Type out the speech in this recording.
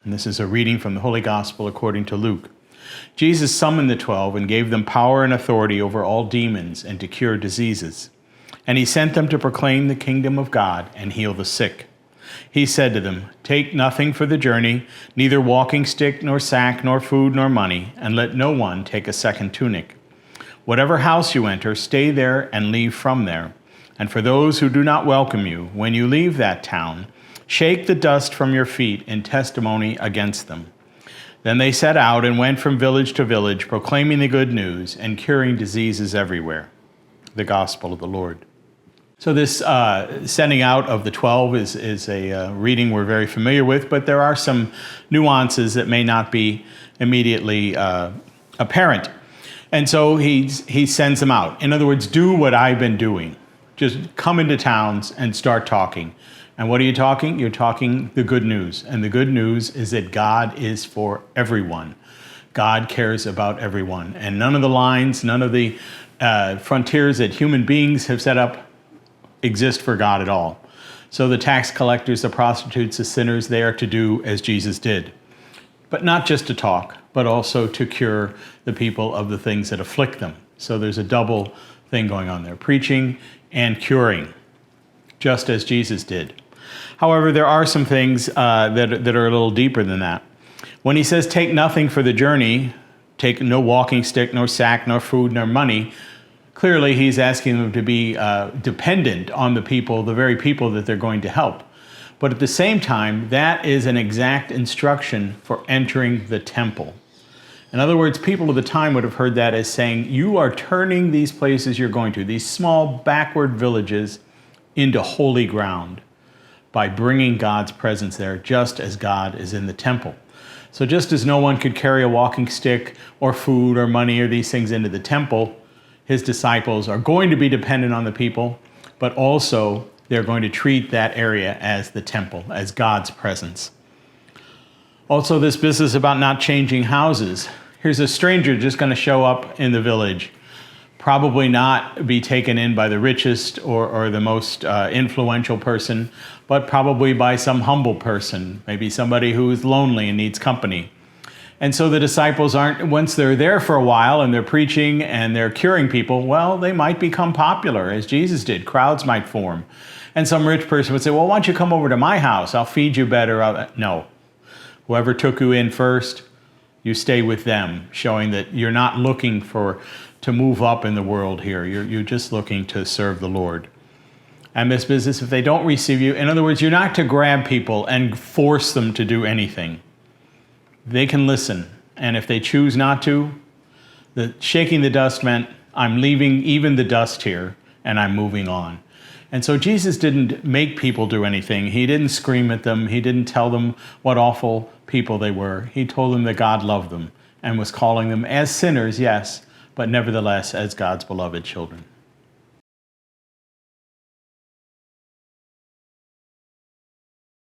And this is a reading from the Holy Gospel according to Luke. Jesus summoned the 12 and gave them power and authority over all demons and to cure diseases. And he sent them to proclaim the kingdom of God and heal the sick. He said to them, "Take nothing for the journey, neither walking stick, nor sack, nor food, nor money, and let no one take a second tunic. Whatever house you enter, stay there and leave from there. And for those who do not welcome you, when you leave that town, shake the dust from your feet in testimony against them." Then they set out and went from village to village, proclaiming the good news and curing diseases everywhere. The Gospel of the Lord. So this sending out of the 12 is a reading we're very familiar with, but there are some nuances that may not be immediately apparent. And so he sends them out. In other words, do what I've been doing. Just come into towns and start talking. And what are you talking? You're talking the good news. And the good news is that God is for everyone. God cares about everyone. And none of the lines, none of the frontiers that human beings have set up exist for God at all. So the tax collectors, the prostitutes, the sinners, they are to do as Jesus did. But not just to talk, but also to cure the people of the things that afflict them. So there's a double thing going on there, preaching and curing, just as Jesus did. However, there are some things that are a little deeper than that. When he says, take nothing for the journey, take no walking stick, no sack, nor food, nor money, clearly he's asking them to be dependent on the people, the very people that they're going to help. But at the same time, that is an exact instruction for entering the temple. In other words, people of the time would have heard that as saying, you are turning these places you're going to, these small backward villages, into holy ground by bringing God's presence there, just as God is in the temple. So just as no one could carry a walking stick or food or money or these things into the temple, his disciples are going to be dependent on the people, but also they're going to treat that area as the temple, as God's presence. Also, this business about not changing houses. Here's a stranger just going to show up in the village, probably not be taken in by the richest or the most influential person, but probably by some humble person, maybe somebody who is lonely and needs company. And so the disciples aren't, once they're there for a while and they're preaching and they're curing people, well, they might become popular, as Jesus did. Crowds might form. And some rich person would say, well, why don't you come over to my house? I'll feed you better. No. Whoever took you in first, you stay with them, showing that you're not looking to move up in the world here. You're just looking to serve the Lord. And this business, if they don't receive you, in other words, you're not to grab people and force them to do anything. They can listen. And if they choose not to, the shaking the dust meant, I'm leaving even the dust here and I'm moving on. And so Jesus didn't make people do anything. He didn't scream at them. He didn't tell them what awful people they were. He told them that God loved them and was calling them as sinners, yes, but nevertheless as God's beloved children.